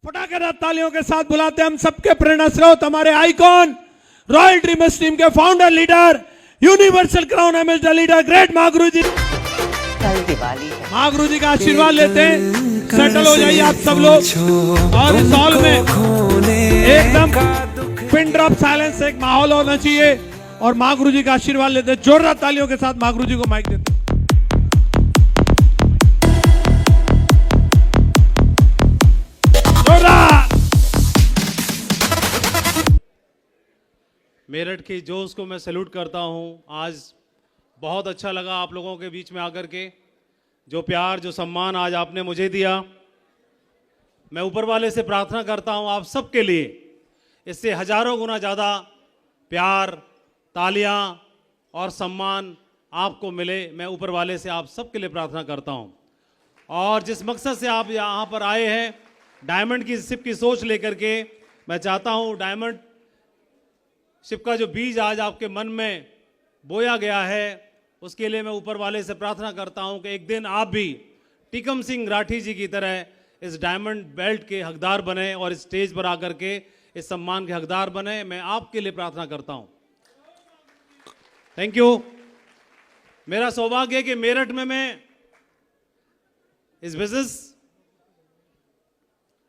फटाकेदार तालियों के साथ बुलाते हैं हम सबके प्रेरणा स्रोत, हमारे आइकॉन, रॉयल ड्रीमर्स टीम के founder leader, universal crown ambassador leader, great Mahaguru ji. कल दिवाली है। महागुरु जी का आशीर्वाद लेते हैं। सेटल हो जाइए आप सब लोग और इस हॉल में एकदम पिन ड्रॉप साइलेंस एक माहौल होना चाहिए और महागुरु जी का आशीर्वाद लेते हैं। जोरदार तालियों के साथ महागुरु जी को माइक देते हैं। मेरठ की जोश को मैं सैल्यूट करता हूं। आज बहुत अच्छा लगा आप लोगों के बीच में आकर के, जो प्यार जो सम्मान आज आपने मुझे दिया। मैं ऊपर वाले से प्रार्थना करता हूं आप सबके लिए इससे हजारों गुना ज़्यादा प्यार, तालियां और सम्मान आपको मिले। मैं ऊपर वाले से आप सबके लिए प्रार्थना करता हूं। और जिस मकसद से आप यहाँ पर आए हैं, डायमंड की शिप की सोच लेकर के, मैं चाहता हूं डायमंड शिप का जो बीज आज आपके मन में बोया गया है, उसके लिए मैं ऊपर वाले से प्रार्थना करता हूं कि एक दिन आप भी टीकम सिंह राठी जी की तरह इस डायमंड बेल्ट के हकदार बने और इस स्टेज पर आकर के इस सम्मान के हकदार बने। मैं आपके लिए प्रार्थना करता हूं। Thank you. मेरा सौभाग्य है कि मेरठ में मैं इस बिजनेस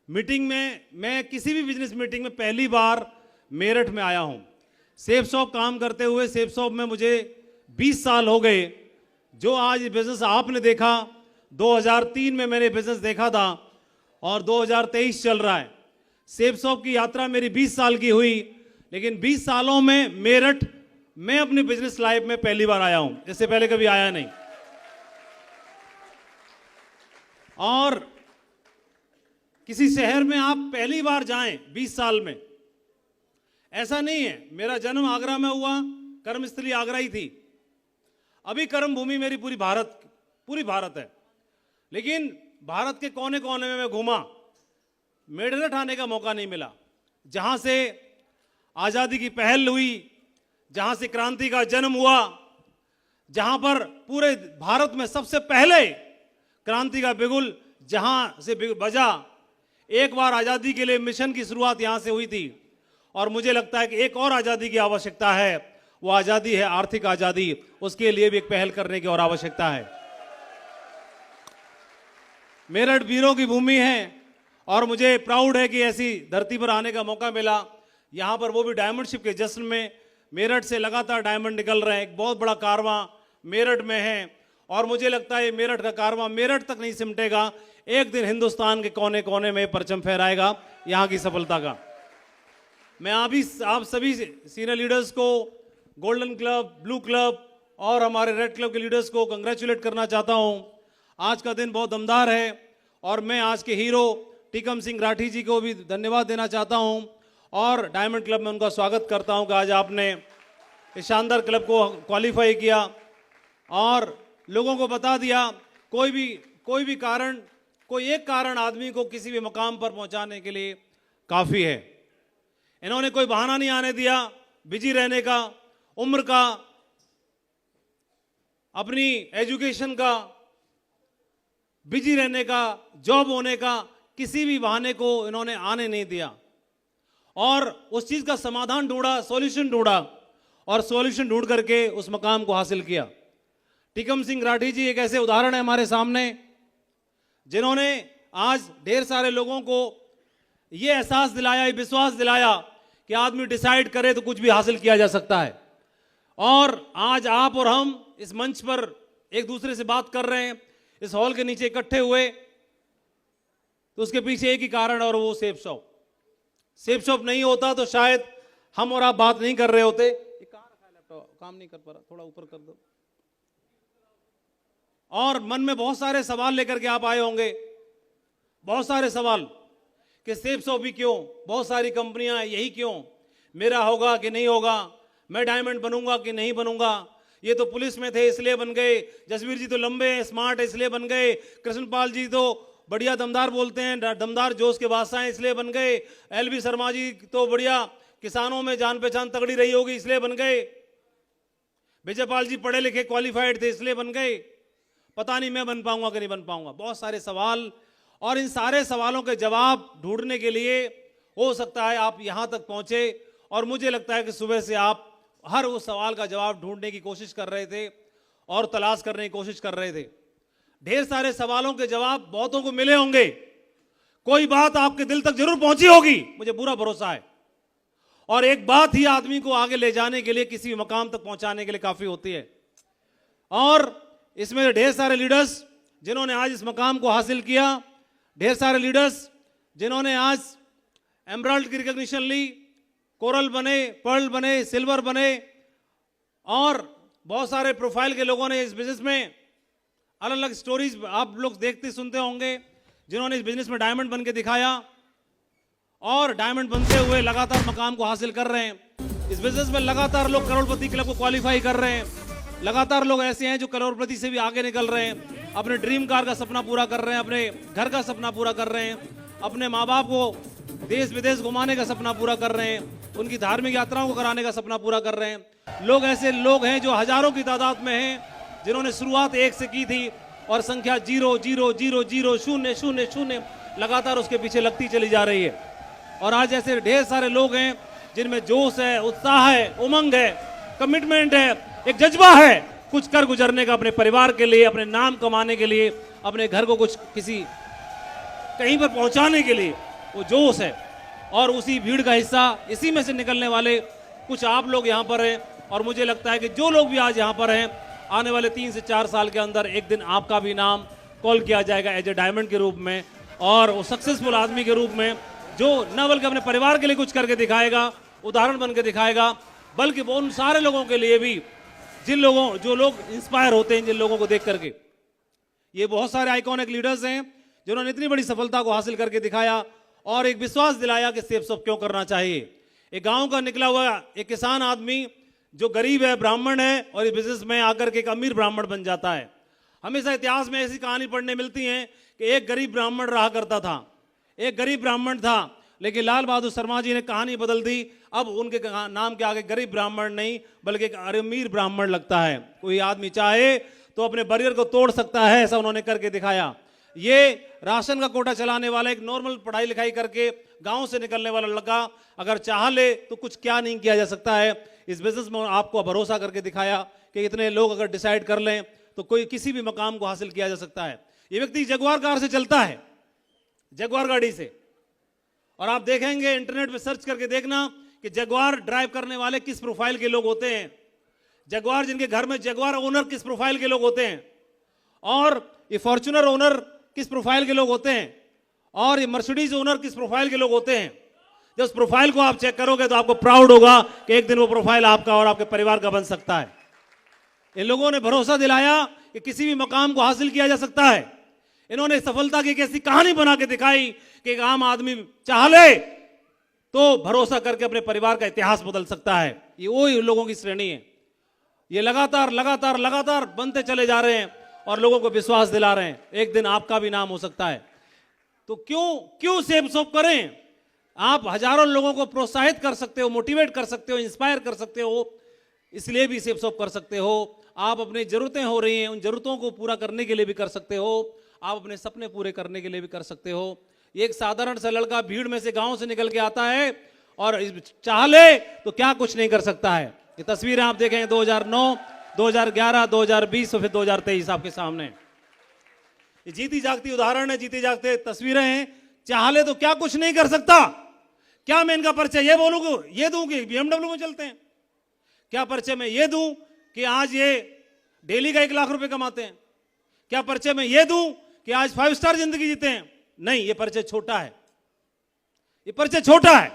मीटिंग में, मैं किसी भी बिजनेस मीटिंग में पहली बार मेरठ में आया हूं। सेफ शॉप काम करते हुए सेफ शॉप में मुझे 20 साल हो गए। जो आज बिजनेस आपने देखा, 2003 में मैंने बिजनेस देखा था और 2023 चल रहा है। सेफ शॉप की यात्रा मेरी 20 साल की हुई, लेकिन 20 सालों में मेरठ मैं अपनी बिजनेस लाइफ में पहली बार आया हूं, इससे पहले कभी आया नहीं। और किसी शहर में आप पहली बार जाएं 20 साल में, ऐसा नहीं है। मेरा जन्म आगरा में हुआ, कर्मस्थली आगरा ही थी। अभी कर्म भूमि मेरी पूरी भारत है, लेकिन भारत के कोने कोने में मैं घूमा, मेरठ आने का मौका नहीं मिला। जहां से आज़ादी की पहल हुई, जहां से क्रांति का जन्म हुआ, जहां पर पूरे भारत में सबसे पहले क्रांति का बिगुल जहां से बजा। एक बार आज़ादी के लिए मिशन की शुरुआत यहां से हुई थी और मुझे लगता है कि एक और आज़ादी की आवश्यकता है। वो आज़ादी है आर्थिक आज़ादी। उसके लिए भी एक पहल करने की और आवश्यकता है। मेरठ वीरों की भूमि है और मुझे प्राउड है कि ऐसी धरती पर आने का मौका मिला। यहाँ पर वो भी डायमंड शिप के जश्न में मेरठ से लगातार डायमंड निकल रहे हैं। एक बहुत बड़ा कारवां मेरठ में है और मुझे लगता है मेरठ का कारवां मेरठ तक नहीं सिमटेगा, एक दिन हिंदुस्तान के कोने कोने में परचम फहराएगा यहाँ की सफलता का। मैं आप सभी सीनियर लीडर्स को, गोल्डन क्लब, ब्लू क्लब और हमारे रेड क्लब के लीडर्स को कंग्रेचुलेट करना चाहता हूं। आज का दिन बहुत दमदार है और मैं आज के हीरो टीकम सिंह राठी जी को भी धन्यवाद देना चाहता हूं और डायमंड क्लब में उनका स्वागत करता हूं कि आज आपने इस शानदार क्लब को क्वालिफाई किया और लोगों को बता दिया। कोई भी कारण, कोई एक कारण आदमी को किसी भी मकाम पर पहुंचाने के लिए काफ़ी है। इन्होंने कोई बहाना नहीं आने दिया बिजी रहने का, उम्र का, अपनी एजुकेशन का, बिजी रहने का, जॉब होने का, किसी भी बहाने को इन्होंने आने नहीं दिया और उस चीज का समाधान ढूंढा, सॉल्यूशन ढूंढा और सॉल्यूशन ढूंढ करके उस मकाम को हासिल किया। टीकम सिंह राठी जी एक ऐसे उदाहरण है हमारे सामने, जिन्होंने आज ढेर सारे लोगों को ये एहसास दिलाया, ये विश्वास दिलाया कि आदमी डिसाइड करे तो कुछ भी हासिल किया जा सकता है। और आज आप और हम इस मंच पर एक दूसरे से बात कर रहे हैं, इस हॉल के नीचे इकट्ठे हुए, तो उसके पीछे एक ही कारण और वो सेफ शॉप। सेफ शॉप नहीं होता तो शायद हम और आप बात नहीं कर रहे होते। ये कहाँ रखा है लैपटॉप, काम नहीं कर पा रहा, थोड़ा ऊपर कर दो। और मन में बहुत सारे सवाल लेकर के आप आए होंगे, बहुत सारे सवाल कि सेफ शॉप भी क्यों, बहुत सारी कंपनियां, यही क्यों, मेरा होगा कि नहीं होगा, मैं डायमंड बनूंगा कि नहीं बनूंगा, ये तो पुलिस में थे इसलिए बन गए, जसवीर जी तो लंबे हैं, स्मार्ट है इसलिए बन गए, कृष्णपाल जी तो बढ़िया दमदार बोलते हैं, दमदार जोश के बादशाह हैं इसलिए बन गए, एलबी शर्मा जी तो बढ़िया किसानों में जान पहचान तगड़ी रही होगी इसलिए बन गए, विजयपाल जी पढ़े लिखे क्वालिफाइड थे इसलिए बन गए, पता नहीं मैं बन पाऊंगा कि नहीं बन पाऊंगा। बहुत सारे सवाल और इन सारे सवालों के जवाब ढूंढने के लिए हो सकता है आप यहां तक पहुंचे, और मुझे लगता है कि सुबह से आप हर उस सवाल का जवाब ढूंढने की कोशिश कर रहे थे और तलाश करने की कोशिश कर रहे थे। ढेर सारे सवालों के जवाब बहुतों को मिले होंगे, कोई बात आपके दिल तक जरूर पहुंची होगी, मुझे पूरा भरोसा है। और एक बात ही आदमी को आगे ले जाने के लिए, किसी भी मकाम तक पहुंचाने के लिए काफी होती है। और इसमें ढेर सारे लीडर्स जिन्होंने आज इस मकाम को हासिल किया, ढेर सारे लीडर्स जिन्होंने आज एमराल्ड की रिकॉग्निशन ली, कोरल बने, पर्ल बने, सिल्वर बने, और बहुत सारे प्रोफाइल के लोगों ने इस बिजनेस में अलग अलग स्टोरीज आप लोग देखते सुनते होंगे, जिन्होंने इस बिजनेस में डायमंड बन के दिखाया और डायमंड बनते हुए लगातार मकाम को हासिल कर रहे हैं। इस बिजनेस में लगातार लोग करोड़पति क्लब को क्वालिफाई कर रहे हैं, लगातार लोग ऐसे हैं जो करोड़पति से भी आगे निकल रहे हैं, अपने ड्रीम कार का सपना पूरा कर रहे हैं, अपने घर का सपना पूरा कर रहे हैं, अपने माँ बाप को देश विदेश घुमाने का सपना पूरा कर रहे हैं, उनकी धार्मिक यात्राओं को कराने का सपना पूरा कर रहे हैं। लोग ऐसे लोग हैं जो हजारों की तादाद में हैं, जिन्होंने शुरुआत 1 से की थी और संख्या 0 0 0 0 0 0 0 लगातार उसके पीछे लगती चली जा रही है। और आज ऐसे ढेर सारे लोग हैं जिनमें जोश है, उत्साह है, उमंग है, कमिटमेंट है, एक जज्बा है कुछ कर गुजरने का, अपने परिवार के लिए, अपने नाम कमाने के लिए, अपने घर को कुछ किसी कहीं पर पहुंचाने के लिए वो जोश है। और उसी भीड़ का हिस्सा, इसी में से निकलने वाले कुछ आप लोग यहाँ पर हैं। और मुझे लगता है कि जो लोग भी आज यहाँ पर हैं, आने वाले 3 से 4 साल के अंदर एक दिन आपका भी नाम कॉल किया जाएगा एज ए डायमंड के रूप में, और वो सक्सेसफुल आदमी के रूप में, जो न बल्कि अपने परिवार के लिए कुछ करके दिखाएगा, उदाहरण बन के दिखाएगा, बल्कि वो उन सारे लोगों के लिए भी जो लोग इंस्पायर होते हैं जिन लोगों को देख करके। ये बहुत सारे आइकॉनिक लीडर्स हैं जिन्होंने इतनी बड़ी सफलता को हासिल करके दिखाया और एक विश्वास दिलाया कि सेब सब क्यों करना चाहिए। एक गांव का निकला हुआ एक किसान आदमी जो गरीब है, ब्राह्मण है, और इस बिजनेस में आकर के एक अमीर ब्राह्मण बन जाता है। हमेशा इतिहास में ऐसी कहानी पढ़ने मिलती है कि एक गरीब ब्राह्मण रहा करता था, एक गरीब ब्राह्मण था, लेकिन लाल बहादुर शर्मा जी ने कहानी बदल दी। अब उनके नाम के आगे गरीब ब्राह्मण नहीं बल्कि एक अमीर ब्राह्मण लगता है। कोई आदमी चाहे तो अपने बैरियर को तोड़ सकता है, ऐसा उन्होंने करके दिखाया। ये राशन का कोटा चलाने वाला एक नॉर्मल पढ़ाई लिखाई करके गांव से निकलने वाला लड़का अगर चाह ले तो कुछ क्या नहीं किया जा सकता है। इस बिजनेस में आपको भरोसा करके दिखाया कि इतने लोग अगर डिसाइड कर लें तो कोई किसी भी मकाम को हासिल किया जा सकता है। ये व्यक्ति जगुआर कार से चलता है, जगुआर गाड़ी से, और आप देखेंगे इंटरनेट पे सर्च करके देखना कि जगुआर ड्राइव करने वाले किस प्रोफाइल के लोग होते हैं, जगुआर जिनके घर में जगुआर ओनर किस प्रोफाइल के लोग होते हैं, और ये फॉर्च्यूनर ओनर किस प्रोफाइल के लोग होते हैं, और ये मर्सिडीज ओनर किस प्रोफाइल के लोग होते हैं। जब उस प्रोफाइल को आप चेक करोगे तो आपको प्राउड होगा कि एक दिन वो प्रोफाइल आपका और आपके परिवार का बन सकता है। इन लोगों ने भरोसा दिलाया कि किसी भी मकाम को हासिल किया जा सकता है। इन्होंने सफलता की एक ऐसी कहानी बना के दिखाई कि एक आम आदमी चाह ले तो भरोसा करके अपने परिवार का इतिहास बदल सकता है। ये वो लोगों की श्रेणी है। ये लगातार लगातार लगातार बनते चले जा रहे हैं और लोगों को विश्वास दिला रहे हैं एक दिन आपका भी नाम हो सकता है। तो क्यों सेब सोप करें? आप हजारों लोगों को प्रोत्साहित कर सकते हो, मोटिवेट कर सकते हो, इंस्पायर कर सकते हो, इसलिए भी सेब सोप कर सकते हो। आप अपनी जरूरतें हो रही हैं, उन जरूरतों को पूरा करने के लिए भी कर सकते हो। आप अपने सपने पूरे करने के लिए भी कर सकते हो। एक साधारण सा लड़का भीड़ में से गांव से निकल के आता है और चाह ले तो क्या कुछ नहीं कर सकता है। ये तस्वीरें आप देखें 2009, 2011, 2020 और फिर 2023 आपके सामने। ये जीती जागती उदाहरण है, जीती जागते तस्वीरें हैं। चाह ले तो क्या कुछ नहीं कर सकता। क्या मैं इनका परिचय ये बोलूं, ये दूं कि BMW में चलते हैं? क्या परिचय मैं ये दूं कि आज ये डेली का 1 लाख रुपए कमाते हैं? क्या परिचय मैं ये दूं कि आज 5 स्टार जिंदगी जीते हैं? नहीं, ये परिचय छोटा है, ये परिचय छोटा है।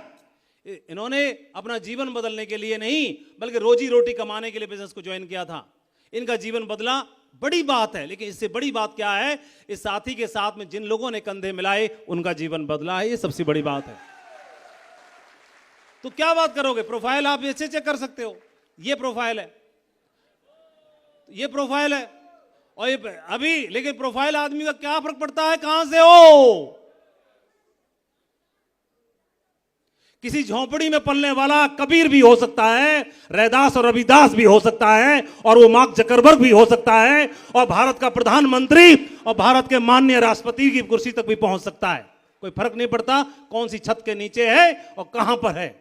इन्होंने अपना जीवन बदलने के लिए नहीं बल्कि रोजी रोटी कमाने के लिए बिजनेस को ज्वाइन किया था। इनका जीवन बदला, बड़ी बात है। लेकिन इससे बड़ी बात क्या है? इस साथी के साथ में जिन लोगों ने कंधे मिलाए उनका जीवन बदला है। ये सबसे बड़ी बात है। तो क्या बात करोगे? प्रोफाइल आप ऐसे चेक कर सकते हो। ये प्रोफाइल है, ये प्रोफाइल है, और ये अभी, लेकिन प्रोफाइल आदमी का क्या फर्क पड़ता है कहां से हो। किसी झोंपड़ी में पलने वाला कबीर भी हो सकता है, रैदास और रविदास भी हो सकता है, और वो मार्क जकरबर्ग भी हो सकता है, और भारत का प्रधानमंत्री और भारत के माननीय राष्ट्रपति की कुर्सी तक भी पहुंच सकता है। कोई फर्क नहीं पड़ता कौन सी छत के नीचे है और कहां पर है,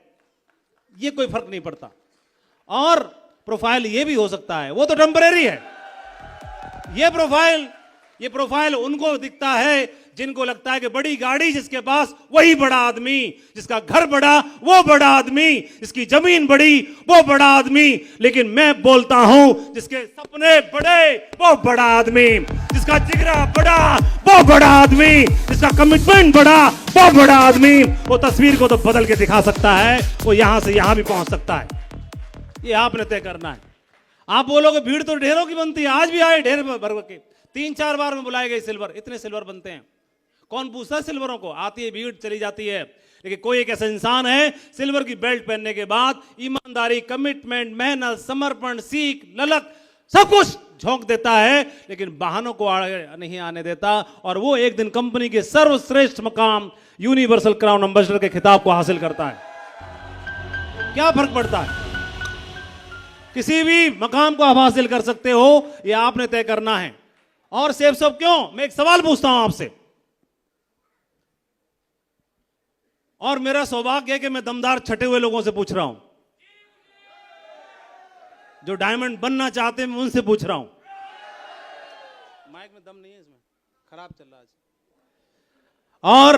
ये कोई फर्क नहीं पड़ता। और प्रोफाइल ये भी हो सकता है, वो तो टेम्परेरी है। ये प्रोफाइल उनको दिखता है जिनको लगता है कि बड़ी गाड़ी जिसके पास वही बड़ा आदमी, जिसका घर बड़ा वो बड़ा आदमी, जिसकी जमीन बड़ी वो बड़ा आदमी। लेकिन मैं बोलता हूं जिसके सपने बड़े वो बड़ा आदमी, जिसका जिगरा बड़ा वो बड़ा आदमी, जिसका कमिटमेंट बड़ा वो बड़ा आदमी। वो तस्वीर को तो बदल के दिखा सकता है, वो यहां से यहां भी पहुंच सकता है। ये आपने तय करना है। आप बोलोगे भीड़ तो ढेरों की बनती है, आज भी आए ढेर भर के, 3-4 बार में बुलाए गए सिल्वर, इतने सिल्वर बनते हैं, कौन पूछता है सिल्वरों को? आती है भीड़ चली जाती है। लेकिन कोई एक ऐसा इंसान है सिल्वर की बेल्ट पहनने के बाद ईमानदारी, कमिटमेंट, मेहनत, समर्पण, सीख, ललक सब कुछ झोंक देता है, लेकिन बहानों को नहीं आने देता, और वो एक दिन कंपनी के सर्वश्रेष्ठ मकाम यूनिवर्सल क्राउन एम्बेसडर के खिताब को हासिल करता है। क्या फर्क पड़ता है? किसी भी मकाम को आप हासिल कर सकते हो, ये आपने तय करना है। और सेब सब क्यों? मैं एक सवाल पूछता हूं आपसे, और मेरा सौभाग्य है कि मैं दमदार छटे हुए लोगों से पूछ रहा हूं, जो डायमंड बनना चाहते हैं, मैं उनसे पूछ रहा हूं। माइक में दम नहीं है, इसमें खराब चल रहा है। और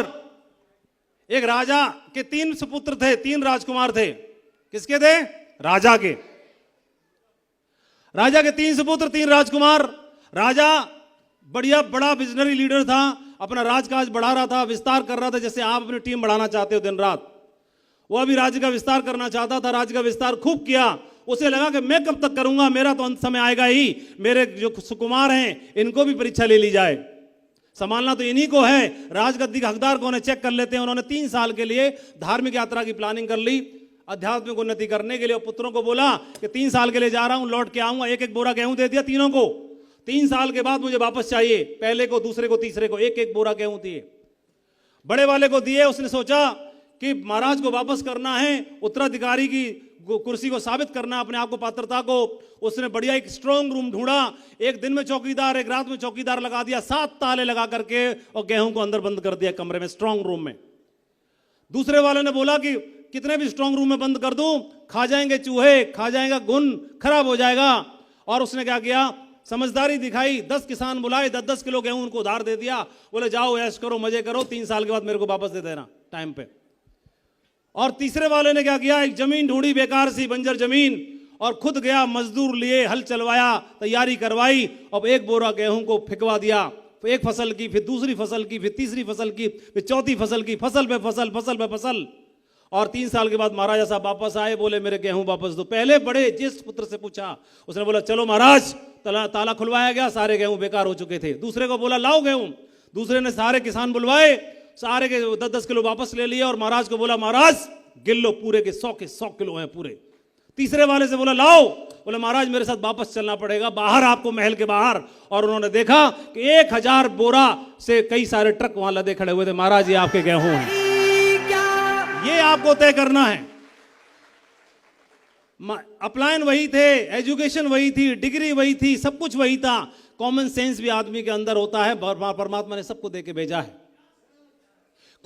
एक राजा के 3 सुपुत्र थे, 3 राजकुमार थे। किसके थे? राजा के। राजा के 3 सुपुत्र, 3 राजकुमार। राजा बढ़िया बड़ा विजनरी लीडर था, अपना राजकाज बढ़ा रहा था, विस्तार कर रहा था, जैसे आप अपनी टीम बढ़ाना चाहते हो दिन रात। वो अभी राज्य का विस्तार करना चाहता था, राज्य का विस्तार खूब किया। उसे लगा कि मैं कब तक करूंगा, मेरा तो अंत समय आएगा ही, मेरे जो सुकुमार हैं इनको भी परीक्षा ले ली जाए, संभालना तो इन्हीं को है। राजगद्दी का हकदार कौन है चेक कर लेते हैं। उन्होंने 3 साल के लिए धार्मिक यात्रा की प्लानिंग कर ली, आध्यात्मिक उन्नति करने के लिए। पुत्रों को बोला कि 3 साल के लिए जा रहा हूं, लौट के आऊंगा। 1-1 बोरा गेहूं दे दिया तीनों को। 3 साल के बाद मुझे वापस चाहिए, पहले को, दूसरे को, तीसरे को 1-1 बोरा गेहूं दिए। बड़े वाले को दिए। उसने सोचा कि महाराज को वापस करना है, उत्तराधिकारी की कुर्सी को साबित करना, अपने आप को, पात्रता को। उसने बढ़िया एक स्ट्रांग रूम ढूंढा, एक दिन में चौकीदार, एक रात में चौकीदार लगा दिया, 7 ताले लगा करके, और गेहूं को अंदर बंद कर दिया कमरे में, स्ट्रांग रूम में। दूसरे वाले ने बोला कि कितने भी स्ट्रांग रूम में बंद कर दूं, खा जाएंगे चूहे, खा जाएगा गुन, खराब हो जाएगा। और उसने क्या किया? समझदारी दिखाई, 10 किसान बुलाए, 10-10 किलो गेहूं उनको उधार दे दिया। बोले जाओ ऐश करो, मजे करो, 3 साल के बाद मेरे को वापस दे देना टाइम पे। और तीसरे वाले ने क्या किया? एक जमीन ढूंढी, बेकार सी बंजर जमीन, और खुद गया, मजदूर लिए, हल चलवाया, तैयारी करवाई, अब 1 बोरा गेहूं को फिकवा दिया। एक फसल की, फिर दूसरी फसल की, फिर तीसरी फसल की, फिर चौथी फसल की, फसल पे फसल, फसल पे फसल। और 3 साल के बाद महाराजा साहब वापस आए, बोले मेरे गेहूं वापस दो। पहले बड़े ज्येष्ठ पुत्र से पूछा, उसने बोला चलो महाराज, ताला खुलवाया गया, सारे गेहूं बेकार हो चुके थे। दूसरे को बोला लाओ गेहूं, दूसरे ने सारे किसान बुलवाए, सारे के 10-10 किलो वापस ले लिए, और महाराज को बोला महाराज गिन लो, पूरे के 100 किलो हैं पूरे। तीसरे वाले से बोला लाओ, बोले महाराज मेरे साथ वापस चलना पड़ेगा बाहर, आपको महल के बाहर। और उन्होंने देखा कि 1000 बोरा से कई सारे ट्रक वहां लदे खड़े हुए थे। महाराज ये आपके गेहूं हैं, ये आपको तय करना है। अपलायन वही थे, एजुकेशन वही थी, डिग्री वही थी, सब कुछ वही था। कॉमन सेंस भी आदमी के अंदर होता है, परमात्मा ने सबको दे के भेजा है।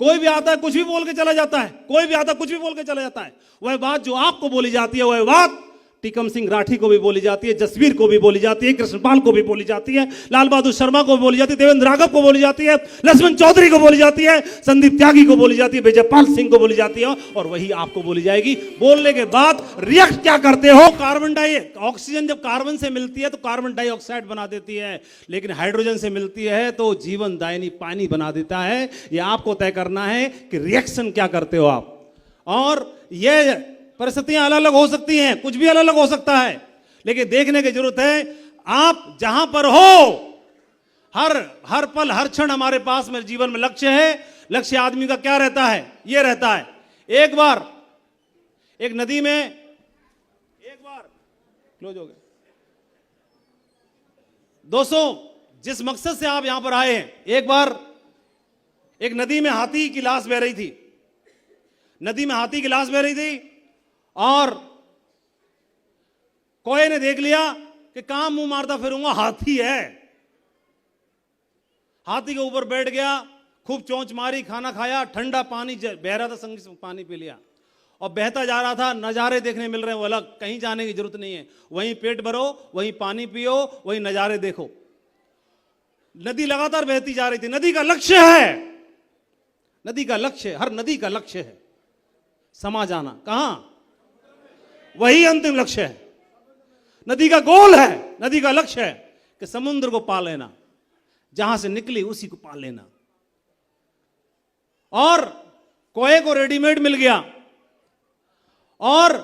कोई भी आता है कुछ भी बोल के चला जाता है, कोई भी आता है कुछ भी बोल के चला जाता है। वह बात जो आपको बोली जाती है, वह बात टीकम सिंह राठी को भी बोली जाती है, जसवीर को भी बोली जाती है, कृष्णपाल को भी बोली जाती है, लाल बहादुर शर्मा को भी बोली जाती है, देवेंद्र राघव को बोली जाती है, लक्ष्मण चौधरी को बोली जाती है, संदीप त्यागी को बोली जाती है, विजयपाल सिंह को बोली जाती है, और वही आपको बोली जाएगी। बोलने के बाद रिएक्ट क्या करते हो? कार्बन ऑक्सीजन जब कार्बन से मिलती है तो कार्बन डाइऑक्साइड बना देती है, लेकिन हाइड्रोजन से मिलती है तो जीवन दायिनी पानी बना देता है। यह आपको तय करना है कि रिएक्शन क्या करते हो आप। और यह परिस्थितियां अलग अलग हो सकती हैं, कुछ भी अलग अलग हो सकता है, लेकिन देखने की जरूरत है आप जहां पर हो, हर पल हर क्षण हमारे पास में जीवन में लक्ष्य है। लक्ष्य आदमी का क्या रहता है? ये रहता है। एक बार एक नदी में, एक बार क्लोज हो गया दोस्तों, जिस मकसद से आप यहां पर आए हैं, एक बार एक नदी में हाथी की लाश बह रही थी। नदी में हाथी की लाश बह रही थी और कोए ने देख लिया कि कहां मुंह मारता फिरूंगा, हाथी है। हाथी के ऊपर बैठ गया, खूब चोंच मारी, खाना खाया, ठंडा पानी बह रहा था, संग से पानी पी लिया और बहता जा रहा था। नजारे देखने मिल रहे हैं वो अलग, कहीं जाने की जरूरत नहीं है, वहीं पेट भरो, वहीं पानी पियो, वहीं नजारे देखो। नदी लगातार बहती जा रही थी। नदी का लक्ष्य है, नदी का लक्ष्य, हर नदी का लक्ष्य है समा जाना। कहां? वही अंतिम लक्ष्य है। नदी का गोल है, नदी का लक्ष्य है कि समुद्र को पा लेना, जहां से निकली उसी को पा लेना। और कोए को रेडीमेड मिल गया और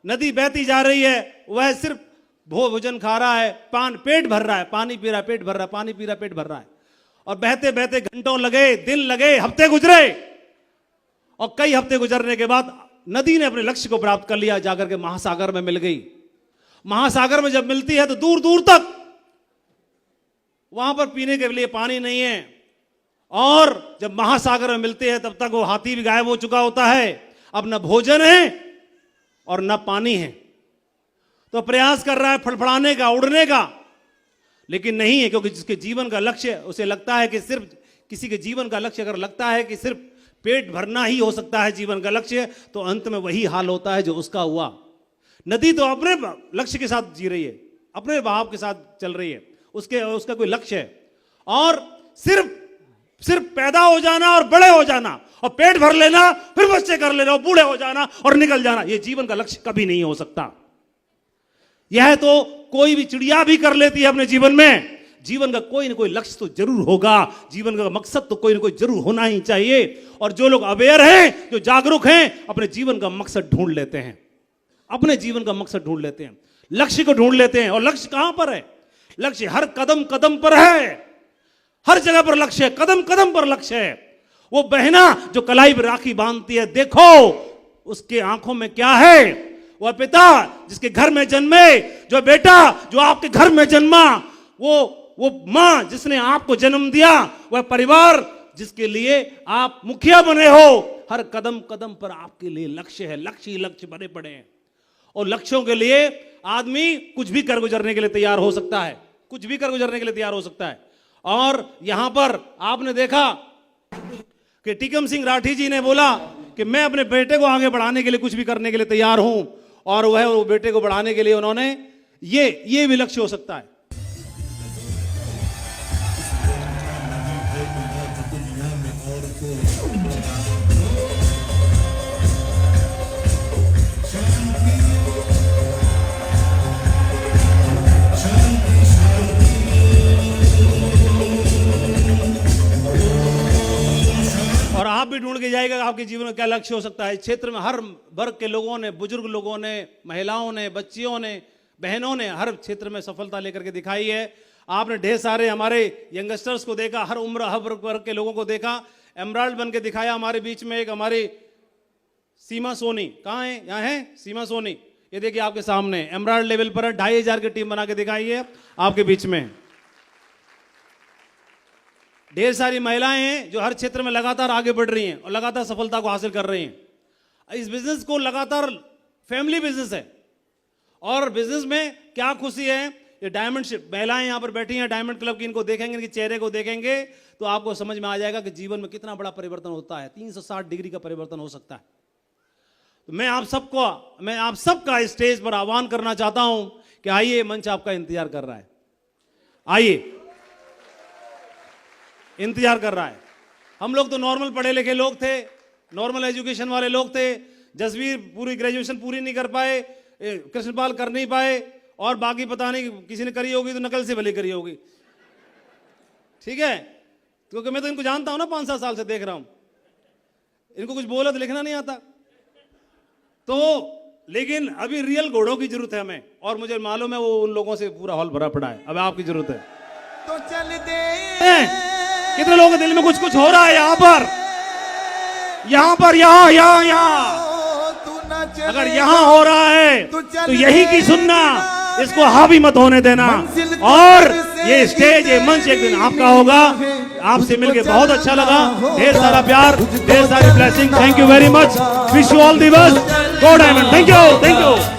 नदी बहती जा रही है, वह सिर्फ भोजन खा रहा है, पेट भर रहा है, पानी पी रहा है, पेट भर रहा है, पानी पी रहा है, पेट भर रहा है। और बहते बहते घंटों लगे, दिन लगे, हफ्ते गुजरे और कई हफ्ते गुजरने के बाद नदी ने अपने लक्ष्य को प्राप्त कर लिया, जाकर के महासागर में मिल गई। महासागर में जब मिलती है तो दूर दूर तक वहां पर पीने के लिए पानी नहीं है और जब महासागर में मिलते हैं तब तक वो हाथी भी गायब हो चुका होता है। अब न भोजन है और न पानी है, तो प्रयास कर रहा है फड़फड़ाने का, उड़ने का, लेकिन नहीं है, क्योंकि जिसके जीवन का लक्ष्य, उसे लगता है कि सिर्फ, किसी के जीवन का लक्ष्य अगर लगता है कि सिर्फ पेट भरना ही हो सकता है जीवन का लक्ष्य, तो अंत में वही हाल होता है जो उसका हुआ। नदी तो अपने लक्ष्य के साथ जी रही है, अपने बहाव के साथ चल रही है, उसका कोई लक्ष्य है और सिर्फ पैदा हो जाना और बड़े हो जाना और पेट भर लेना, फिर बच्चे कर लेना और बूढ़े हो जाना और निकल जाना, यह जीवन का लक्ष्य कभी नहीं हो सकता। यह तो कोई भी चिड़िया भी कर लेती है अपने जीवन में। जीवन का कोई ना कोई लक्ष्य तो जरूर होगा, जीवन का मकसद तो कोई ना कोई जरूर होना ही चाहिए। और जो लोग अवेयर हैं, जो जागरूक हैं, अपने जीवन का मकसद ढूंढ लेते हैं, अपने जीवन का मकसद ढूंढ लेते हैं, लक्ष्य को ढूंढ लेते हैं। और लक्ष्य कहां पर है? लक्ष्य हर कदम कदम पर है, हर जगह पर लक्ष्य है, कदम कदम पर लक्ष्य है। वो बहना जो कलाई पर राखी बांधती है, देखो उसके आंखों में क्या है। वह पिता जिसके घर में जन्मे, जो बेटा जो आपके घर में जन्मा, वो मां जिसने आपको जन्म दिया, वह परिवार जिसके लिए आप मुखिया बने हो, हर कदम कदम पर आपके लिए लक्ष्य है, लक्ष्य ही लक्ष्य बने पड़े हैं। और लक्ष्यों के लिए आदमी कुछ भी कर गुजरने के लिए तैयार हो सकता है, कुछ भी कर गुजरने के लिए तैयार हो सकता है। और यहां पर आपने देखा कि टीकम सिंह राठी जी ने बोला कि मैं अपने बेटे को आगे बढ़ाने के लिए कुछ भी करने के लिए तैयार हूं, और वह वो बेटे को बढ़ाने के लिए उन्होंने ये भी लक्ष्य हो सकता है। और आप भी ढूंढ के जाएगा आपके जीवन में क्या लक्ष्य हो सकता है। इस क्षेत्र में हर वर्ग के लोगों ने, बुजुर्ग लोगों ने, महिलाओं ने, बच्चियों ने, बहनों ने हर क्षेत्र में सफलता लेकर के दिखाई है। आपने ढेर सारे हमारे यंगस्टर्स को देखा, हर उम्र हर वर्ग के लोगों को देखा। एमराल्ड बन के दिखाया हमारे बीच में एक हमारी सीमा सोनी, कहाँ है? यहाँ है सीमा सोनी, ये देखिए आपके सामने एमराल्ड लेवल पर 2500 की टीम बना के दिखाई है आपके बीच में। ढेर सारी महिलाएं हैं जो हर क्षेत्र में लगातार आगे बढ़ रही हैं और लगातार सफलता को हासिल कर रही हैं। इस बिजनेस को लगातार फैमिली बिजनेस है और बिजनेस में क्या खुशी है। ये डायमंड महिलाएं यहां पर बैठी हैं डायमंड क्लब की, इनको देखेंगे, इनके चेहरे को देखेंगे तो आपको समझ में आ जाएगा कि जीवन में कितना बड़ा परिवर्तन होता है। 360 डिग्री का परिवर्तन हो सकता है। तो मैं आप सबका स्टेज पर आह्वान करना चाहता हूं कि आइए, मंच आपका इंतजार कर रहा है, आइए, इंतजार कर रहा है। हम लोग तो नॉर्मल पढ़े लिखे लोग थे, नॉर्मल एजुकेशन वाले लोग थे। जसवीर पूरी ग्रेजुएशन पूरी नहीं कर पाए, कृष्णपाल कर नहीं पाए, और बाकी पता नहीं किसी ने करी होगी तो नकल से भली करी होगी, ठीक है। क्योंकि मैं तो इनको जानता हूं ना, 5-7 साल से देख रहा हूं, इनको कुछ बोला तो लिखना नहीं आता। तो लेकिन अभी रियल घोड़ों की जरूरत है हमें, और मुझे मालूम है वो उन लोगों से पूरा हॉल भरा पड़ा है। अब आपकी जरूरत है तो चल दे। कितने लोगों के दिल में कुछ कुछ हो रहा है यहाँ पर, यहाँ। अगर यहाँ हो रहा है तो यही की सुनना, इसको हावी मत होने देना। और ये स्टेज, ये मंच एक दिन आपका होगा। आपसे मिलके बहुत अच्छा लगा। ढेर सारा प्यार, ढेर सारी blessing. Thank you very much. Wish you all the best. Go diamond. Thank you, thank you.